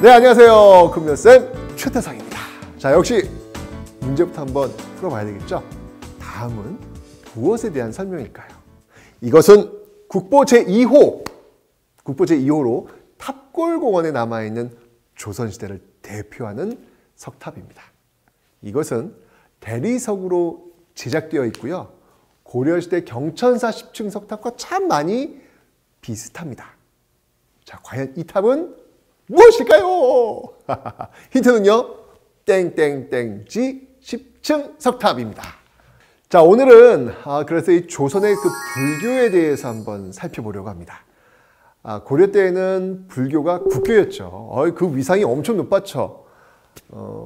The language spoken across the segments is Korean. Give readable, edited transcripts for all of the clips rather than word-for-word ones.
네, 안녕하세요. 금연쌤 최태성입니다. 자, 역시 문제부터 한번 풀어봐야 되겠죠? 다음은 무엇에 대한 설명일까요? 이것은 국보 제2호로 탑골공원에 남아있는 조선시대를 대표하는 석탑입니다. 이것은 대리석으로 제작되어 있고요. 고려시대 경천사 10층 석탑과 참 많이 비슷합니다. 자, 과연 이 탑은 무엇일까요? 힌트는요, 땡땡땡지 10층 석탑입니다. 자, 오늘은 그래서 이 조선의 그 불교에 대해서 한번 살펴보려고 합니다. 고려 때에는 불교가 국교였죠. 그 위상이 엄청 높았죠.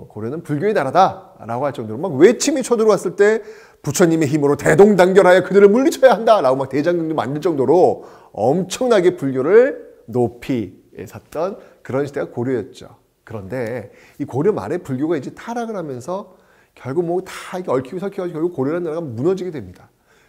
고려는 불교의 나라다라고 할 정도로 막 외침이 쳐들어왔을 때 부처님의 힘으로 대동단결하여 그들을 물리쳐야 한다라고 막 대장경도 만들 정도로 엄청나게 불교를 높이 샀던 그런 시대가 고려였죠. 그런데 이 고려 말에 불교가 이제 타락을 하면서 결국 뭐 다 이게 얽히고 설켜가지고 결국 고려라는 나라가 무너지게 됩니다.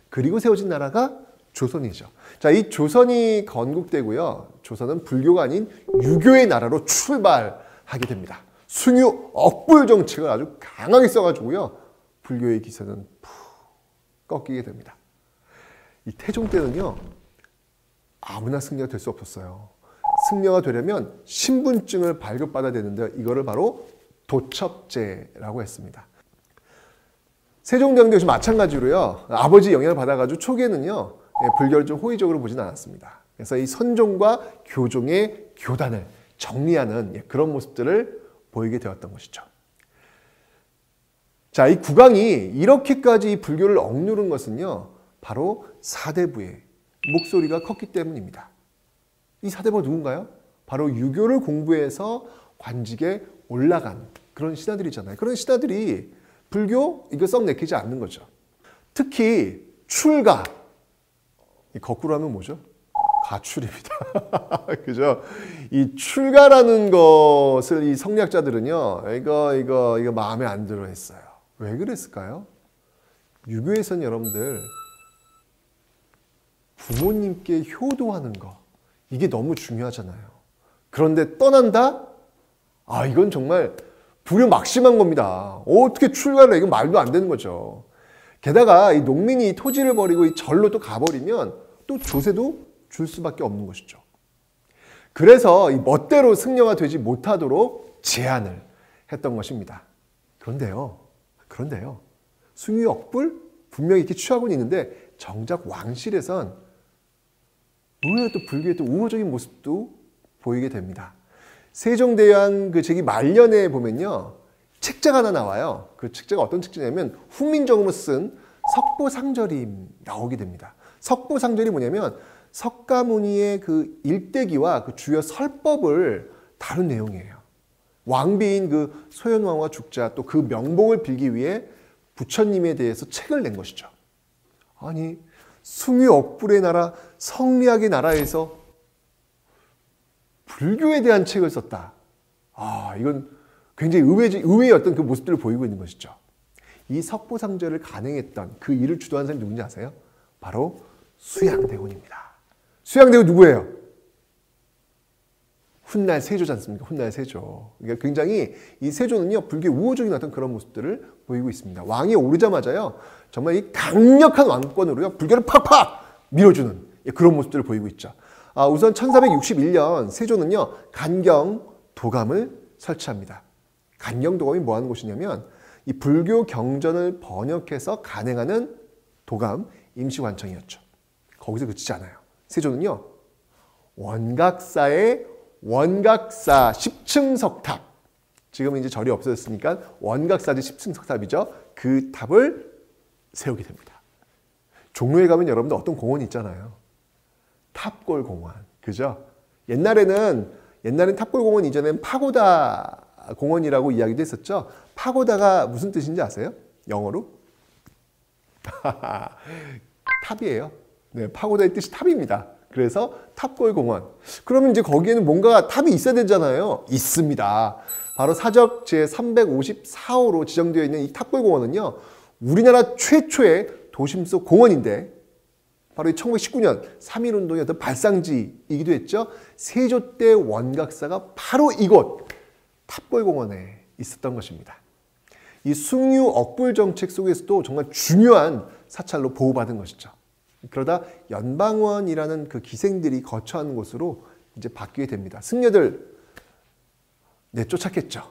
그리고 세워진 나라가 조선이죠. 자, 이 조선이 건국되고요. 조선은 불교가 아닌 유교의 나라로 출발하게 됩니다. 숭유 억불 정책을 아주 강하게 써가지고요. 불교의 기세는 푹 꺾이게 됩니다. 이 태종 때는요. 아무나 승려가 될 수 없었어요. 승려가 되려면 신분증을 발급받아야 되는데 이거를 바로 도첩제라고 했습니다. 세종대왕도 역시 마찬가지로요. 아버지 영향을 받아가지고 초기에는요. 불교를 좀 호의적으로 보진 않았습니다. 그래서 이 선종과 교종의 교단을 정리하는 그런 모습들을 보이게 되었던 것이죠. 자, 이 국왕이 이렇게까지 이 불교를 억누른 것은요. 바로 사대부의 목소리가 컸기 때문입니다. 이 사대부가 누군가요? 바로 유교를 공부해서 관직에 올라간 그런 신하들이잖아요. 그런 신하들이 불교 이거 썩 내키지 않는 거죠. 특히 출가, 거꾸로 하면 뭐죠? 가출입니다. 그죠? 이 출가라는 것을 이 성리학자들은요, 이거 마음에 안 들어 했어요. 왜 그랬을까요? 유교에서는 여러분들 부모님께 효도하는 거, 이게 너무 중요하잖아요. 그런데 떠난다? 이건 정말 불효 막심한 겁니다. 어떻게 출가를 해? 이건 말도 안 되는 거죠. 게다가 이 농민이 토지를 버리고 이 절로 또 가버리면 또 조세도 줄 수밖에 없는 것이죠. 그래서 이 멋대로 승려가 되지 못하도록 제한을 했던 것입니다. 그런데요. 숭유 억불 분명히 이렇게 취하고는 있는데 정작 왕실에선 의외로 또 불교의 또 우호적인 모습도 보이게 됩니다. 세종대왕 그 제기 말년에 보면요. 책자가 하나 나와요. 그 책자가 어떤 책자냐면 훈민정음으로 쓴 석보상절이 나오게 됩니다. 석보상절이 뭐냐면 석가모니의 그 일대기와 그 주요 설법을 다룬 내용이에요. 왕비인 그 소현왕후가 죽자 또 그 명복을 빌기 위해 부처님에 대해서 책을 낸 것이죠. 아니, 숭유 억불의 나라, 성리학의 나라에서 불교에 대한 책을 썼다. 이건 굉장히 의외의 어떤 그 모습들을 보이고 있는 것이죠. 이 석보상절을 간행했던 그 일을 주도한 사람이 누군지 아세요? 바로 수양대군입니다. 수양대군 누구예요? 훗날 세조지 않습니까? 훗날 세조. 그러니까 굉장히 이 세조는요, 불교의 우호적인 어떤 그런 모습들을 보이고 있습니다. 왕이 오르자마자요, 정말 이 강력한 왕권으로요, 불교를 팍팍 밀어주는 그런 모습들을 보이고 있죠. 우선 1461년 세조는요, 간경 도감을 설치합니다. 간경 도감이 뭐 하는 곳이냐면, 이 불교 경전을 번역해서 간행하는 도감 임시관청이었죠. 거기서 그치지 않아요. 세조는요, 원각사의 원각사 10층 석탑, 지금은 이제 절이 없어졌으니까 원각사지 10층 석탑이죠. 그 탑을 세우게 됩니다. 종로에 가면 여러분들 어떤 공원이 있잖아요. 탑골공원, 그죠? 옛날엔 탑골공원 이전엔 파고다 공원이라고 이야기도 했었죠. 파고다가 무슨 뜻인지 아세요? 영어로? 탑이에요. 네, 파고다의 뜻이 탑입니다. 그래서 탑골공원. 그러면 이제 거기에는 뭔가 탑이 있어야 되잖아요. 있습니다. 바로 사적 제354호로 지정되어 있는 이 탑골공원은요, 우리나라 최초의 도심 속 공원인데 바로 이 1919년 3.1운동의 어떤 발상지이기도 했죠. 세조 때 원각사가 바로 이곳 탑골공원에 있었던 것입니다. 이 숭유 억불 정책 속에서도 정말 중요한 사찰로 보호받은 것이죠. 그러다 연방원이라는 그 기생들이 거처하는 곳으로 이제 바뀌게 됩니다. 승려들 쫓았겠죠.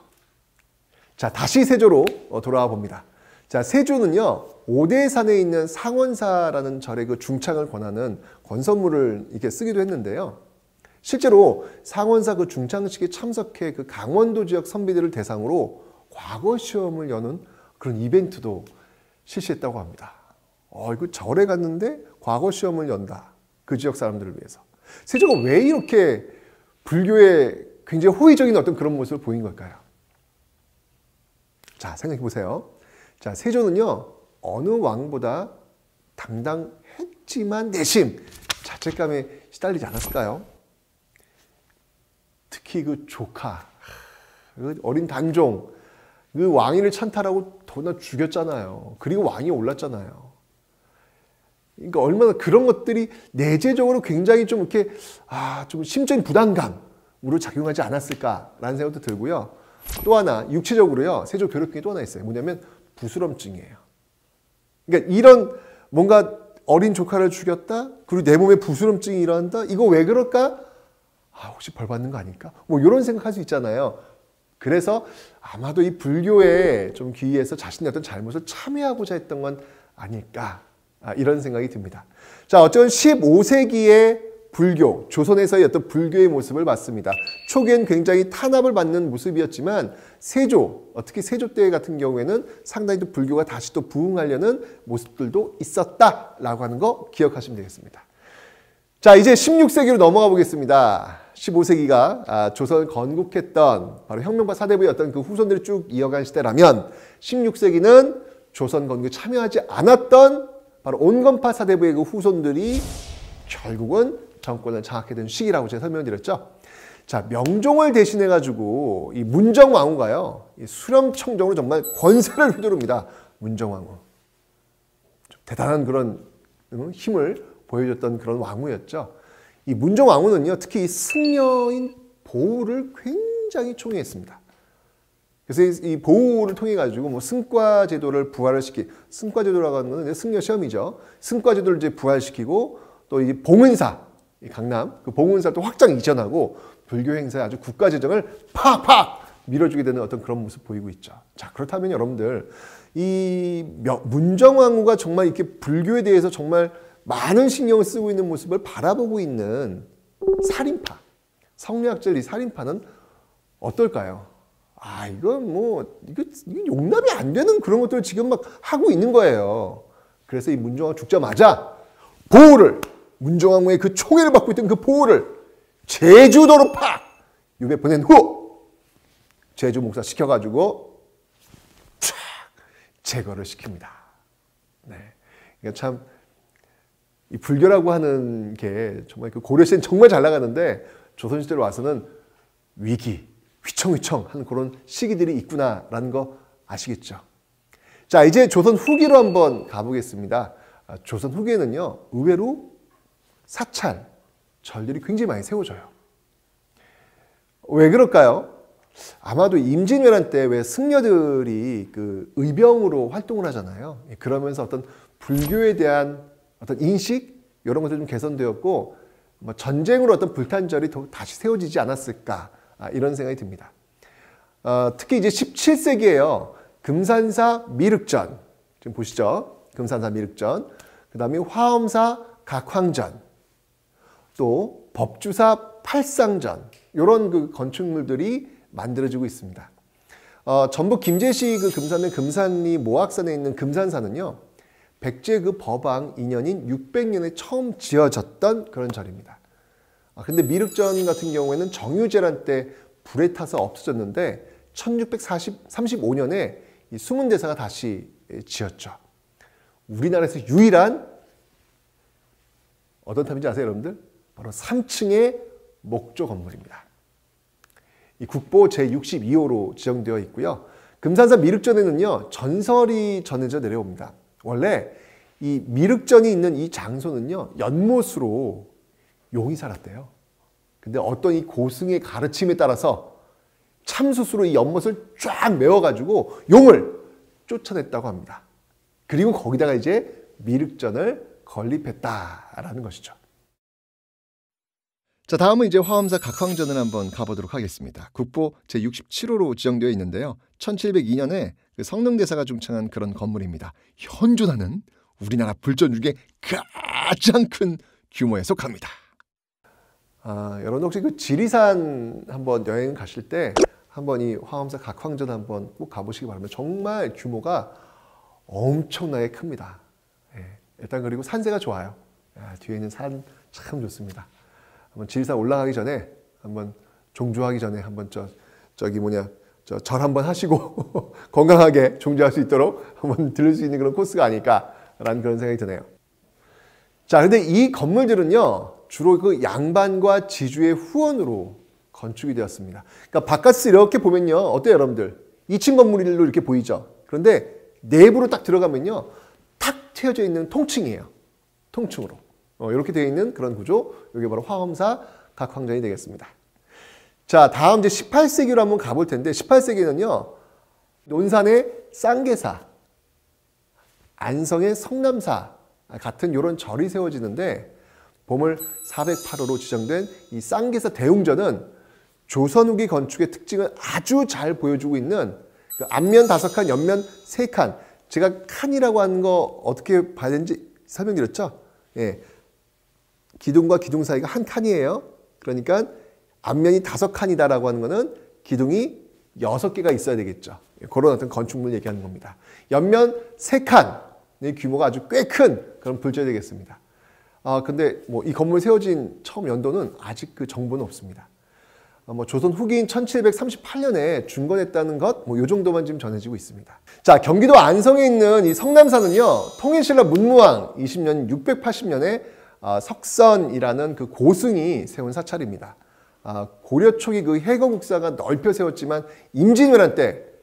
자, 다시 세조로 돌아와 봅니다. 자, 세조는요, 오대산에 있는 상원사라는 절의 그 중창을 권하는 권선물을 이렇게 쓰기도 했는데요. 실제로 상원사 그 중창식에 참석해 그 강원도 지역 선비들을 대상으로 과거 시험을 여는 그런 이벤트도 실시했다고 합니다. 이거 절에 갔는데 과거 시험을 연다. 그 지역 사람들을 위해서. 세조가 왜 이렇게 불교에 굉장히 호의적인 어떤 그런 모습을 보인 걸까요? 자, 생각해 보세요. 자, 세조는요, 어느 왕보다 당당했지만 내심 자책감에 시달리지 않았을까요? 특히 그 조카, 그 어린 단종, 그 왕위를 찬탈하고 더나 죽였잖아요. 그리고 왕이 올랐잖아요. 그러니까 얼마나 그런 것들이 내재적으로 굉장히 좀 이렇게 좀 심적인 부담감으로 작용하지 않았을까라는 생각도 들고요. 또 하나 육체적으로요, 세조 괴롭힘이 또 하나 있어요. 뭐냐면 부스럼증이에요. 그러니까 이런 뭔가 어린 조카를 죽였다, 그리고 내 몸에 부스럼증이 일어난다. 이거 왜 그럴까? 혹시 벌 받는 거 아닐까? 뭐 이런 생각할 수 있잖아요. 그래서 아마도 이 불교에 좀 귀의해서 자신의 어떤 잘못을 참회하고자 했던 건 아닐까, 이런 생각이 듭니다. 자, 어쩌면 15세기의 불교, 조선에서의 어떤 불교의 모습을 봤습니다. 초기엔 굉장히 탄압을 받는 모습이었지만 세조, 특히 세조 때 같은 경우에는 상당히 또 불교가 다시 또 부흥하려는 모습들도 있었다라고 하는 거 기억하시면 되겠습니다. 자, 이제 16세기로 넘어가 보겠습니다. 15세기가 조선을 건국했던 바로 혁명파 사대부의 어떤 그 후손들이 쭉 이어간 시대라면 16세기는 조선 건국에 참여하지 않았던 바로 온건파 사대부의 그 후손들이 결국은 정권을 장악하게 된 시기라고 제가 설명드렸죠. 자, 명종을 대신해가지고 이 문정왕후가요, 이 수렴청정으로 정말 권세를 휘두릅니다. 문정왕후. 대단한 그런 힘을 보여줬던 그런 왕후였죠. 이 문정왕후는요, 특히 이 승려인 보우를 굉장히 총애했습니다. 그래서 이 보우를 통해 가지고 뭐 승과 제도를 부활을 승과 제도라고 하는 것은 승려 시험이죠. 승과 제도를 이제 부활시키고 또 이 봉은사, 이 강남 그 봉은사를 또 확장 이전하고 불교 행사에 아주 국가 재정을 팍팍 밀어주게 되는 어떤 그런 모습 보이고 있죠. 자, 그렇다면 여러분들 이 문정왕후가 정말 이렇게 불교에 대해서 정말 많은 신경을 쓰고 있는 모습을 바라보고 있는 살인파, 성리학절 이 살인파는 어떨까요? 이거 용납이 안 되는 그런 것들을 지금 막 하고 있는 거예요. 그래서 이 문정왕후 죽자마자 보호를, 문정왕후의 그 총애를 받고 있던 그 보호를 제주도로 팍 유배 보낸 후 제주 목사 시켜가지고 촥 제거를 시킵니다. 네, 그러니까 참 이 불교라고 하는 게 정말 그 고려 시대는 정말 잘 나가는데 조선 시대로 와서는 위기, 휘청휘청 하는 그런 시기들이 있구나라는 거 아시겠죠? 자, 이제 조선 후기로 한번 가보겠습니다. 조선 후기에는요, 의외로 사찰, 절들이 굉장히 많이 세워져요. 왜 그럴까요? 아마도 임진왜란 때 왜 승려들이 그 의병으로 활동을 하잖아요. 그러면서 어떤 불교에 대한 어떤 인식, 이런 것들이 좀 개선되었고, 뭐 전쟁으로 어떤 불탄절이 다시 세워지지 않았을까, 이런 생각이 듭니다. 특히 이제 17세기에요. 금산사 미륵전, 지금 보시죠? 금산사 미륵전, 그 다음에 화엄사 각황전, 또 법주사 팔상전, 이런 그 건축물들이 만들어지고 있습니다. 전북 김제시 그 금산의 금산리 모악산에 있는 금산사는요, 백제 그 법왕 2년인 600년에 처음 지어졌던 그런 절입니다. 근데 미륵전 같은 경우에는 정유재란 때 불에 타서 없어졌는데 1635년에 이 수문대사가 다시 지었죠. 우리나라에서 유일한 어떤 탑인지 아세요, 여러분들? 바로 3층의 목조 건물입니다. 이 국보 제62호로 지정되어 있고요. 금산사 미륵전에는요, 전설이 전해져 내려옵니다. 원래 이 미륵전이 있는 이 장소는요, 연못으로 용이 살았대요. 근데 어떤 이 고승의 가르침에 따라서 참숯으로 이 연못을 쫙 메워가지고 용을 쫓아냈다고 합니다. 그리고 거기다가 이제 미륵전을 건립했다라는 것이죠. 자, 다음은 이제 화엄사 각황전을 한번 가보도록 하겠습니다. 국보 제67호로 지정되어 있는데요. 1702년에 그 성능대사가 중창한 그런 건물입니다. 현존하는 우리나라 불전 중에 가장 큰 규모에 속합니다. 여러분 혹시 그 지리산 한번 여행 가실 때 한번 이 화엄사 각황전 한번 꼭 가보시기 바랍니다. 정말 규모가 엄청나게 큽니다. 일단 그리고 산세가 좋아요. 뒤에 있는 산 참 좋습니다. 한번 지리산 올라가기 전에 한번 종주하기 전에 한번 절 한번 하시고 건강하게 종주할 수 있도록 한번 들을 수 있는 그런 코스가 아닐까라는 그런 생각이 드네요. 자, 근데 이 건물들은요 주로 그 양반과 지주의 후원으로 건축이 되었습니다. 그러니까 바깥에서 이렇게 보면요 어때요 여러분들? 2층 건물로 이렇게 보이죠. 그런데 내부로 딱 들어가면요 탁 트여져 있는 통층이에요. 통층으로 이렇게 되어 있는 그런 구조. 이게 바로 화엄사 각황전이 되겠습니다. 자, 다음 이제 18세기로 한번 가볼 텐데 18세기는요 논산의 쌍계사, 안성의 성남사 같은 이런 절이 세워지는데 보물 408호로 지정된 이 쌍계사 대웅전은 조선 후기 건축의 특징을 아주 잘 보여주고 있는 그 앞면 5칸, 옆면 3칸. 제가 칸이라고 하는 거 어떻게 봐야 되는지 설명드렸죠? 예. 기둥과 기둥 사이가 한 칸이에요. 그러니까 앞면이 5칸이다라고 하는 거는 기둥이 6개가 있어야 되겠죠. 그런 어떤 건축물을 얘기하는 겁니다. 옆면 3칸의 규모가 아주 꽤 큰 그런 불전이 되겠습니다. 근데 뭐 이 건물 세워진 처음 연도는 아직 그 정보는 없습니다. 조선 후기인 1738년에 준건했다는 것, 요 정도만 지금 전해지고 있습니다. 자, 경기도 안성에 있는 이 성남사는요, 통일신라 문무왕 20년 680년에 석선이라는 그 고승이 세운 사찰입니다. 고려 초기 그 해거국사가 넓혀 세웠지만 임진왜란 때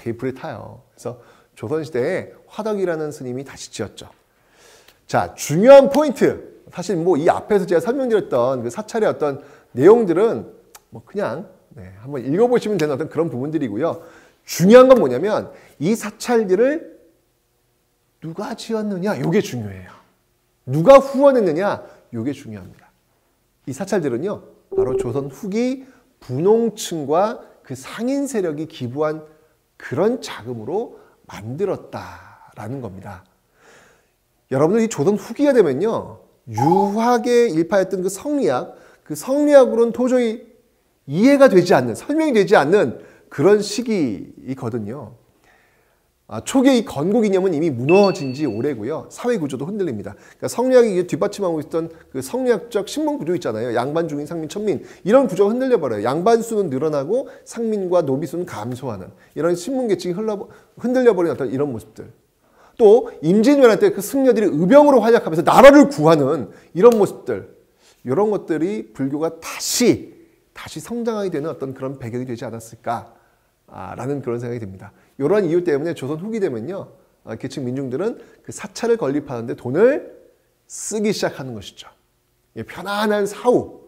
이 불에 타요. 그래서 조선시대에 화덕이라는 스님이 다시 지었죠. 자, 중요한 포인트. 사실 뭐 이 앞에서 제가 설명드렸던 그 사찰의 어떤 내용들은 뭐 그냥 한번 읽어보시면 되는 어떤 그런 부분들이고요. 중요한 건 뭐냐면 이 사찰들을 누가 지었느냐, 이게 중요해요. 누가 후원했느냐, 이게 중요합니다. 이 사찰들은요, 바로 조선 후기 분홍층과 그 상인 세력이 기부한 그런 자금으로 만들었다라는 겁니다. 여러분들 이 조선 후기가 되면요, 유학에 일파했던 그 성리학으로는 도저히 이해가 되지 않는, 설명이 되지 않는 그런 시기이거든요. 초기에 이 건국 이념은 이미 무너진 지 오래고요. 사회 구조도 흔들립니다. 그러니까 성리학이 뒷받침하고 있던 그 성리학적 신분 구조 있잖아요. 양반, 중인, 상민, 천민. 이런 구조가 흔들려버려요. 양반 수는 늘어나고 상민과 노비 수는 감소하는 이런 신분 계층이 흔들려버리는 어떤 이런 모습들. 또 임진왜란 때 그 승려들이 의병으로 활약하면서 나라를 구하는 이런 모습들. 이런 것들이 불교가 다시 성장하게 되는 어떤 그런 배경이 되지 않았을까라는 그런 생각이 듭니다. 이러한 이유 때문에 조선 후기 되면요, 계층 민중들은 그 사찰을 건립하는데 돈을 쓰기 시작하는 것이죠. 편안한 사후,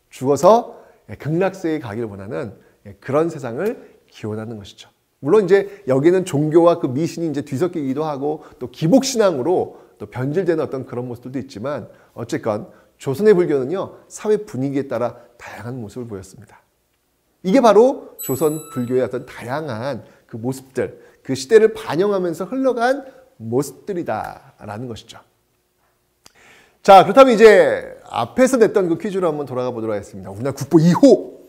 죽어서 극락세에 가기를 원하는 그런 세상을 기원하는 것이죠. 물론 이제 여기는 종교와 그 미신이 이제 뒤섞이기도 하고 또 기복신앙으로 또 변질되는 어떤 그런 모습들도 있지만 어쨌건 조선의 불교는요, 사회 분위기에 따라 다양한 모습을 보였습니다. 이게 바로 조선 불교의 어떤 다양한 그 모습들, 그 시대를 반영하면서 흘러간 모습들이다라는 것이죠. 자, 그렇다면 이제 앞에서 냈던 그 퀴즈로 한번 돌아가 보도록 하겠습니다. 우리나라 국보 2호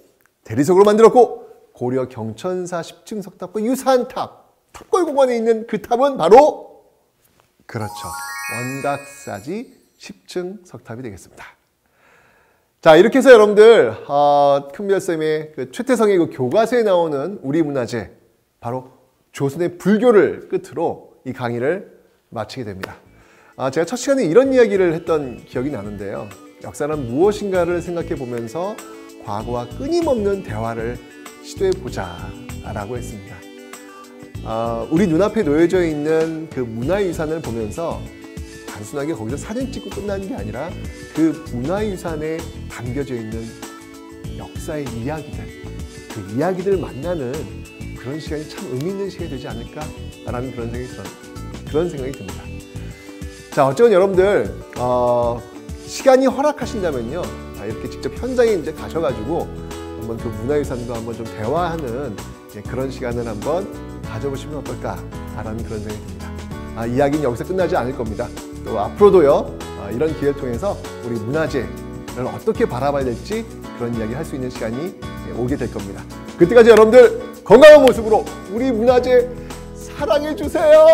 대리석으로 만들었고 고려 경천사 10층 석탑과 유사한 탑, 탑골공원에 있는 그 탑은 바로 그렇죠, 원각사지 10층 석탑이 되겠습니다. 자, 이렇게 해서 여러분들 큰별쌤의 그 최태성의 그 교과서에 나오는 우리 문화재, 바로 조선의 불교를 끝으로 이 강의를 마치게 됩니다. 제가 첫 시간에 이런 이야기를 했던 기억이 나는데요. 역사는 무엇인가를 생각해 보면서 과거와 끊임없는 대화를 시도해 보자 라고 했습니다. 우리 눈앞에 놓여져 있는 그 문화유산을 보면서 단순하게 거기서 사진 찍고 끝나는 게 아니라 그 문화유산에 담겨져 있는 역사의 이야기들, 그 이야기들을 만나는 그런 시간이 참 의미 있는 시간이 되지 않을까라는 그런 생각이 듭니다. 자, 어쨌든 여러분들 시간이 허락하신다면요, 이렇게 직접 현장에 이제 가셔가지고 한번 그 문화유산과 한번 좀 대화하는 그런 시간을 한번 가져보시면 어떨까라는 그런 생각이 듭니다. 이야기는 여기서 끝나지 않을 겁니다. 또 앞으로도요, 이런 기회를 통해서 우리 문화재를 어떻게 바라봐야 될지 그런 이야기 할 수 있는 시간이 오게 될 겁니다. 그때까지 여러분들 건강한 모습으로 우리 문화재 사랑해 주세요.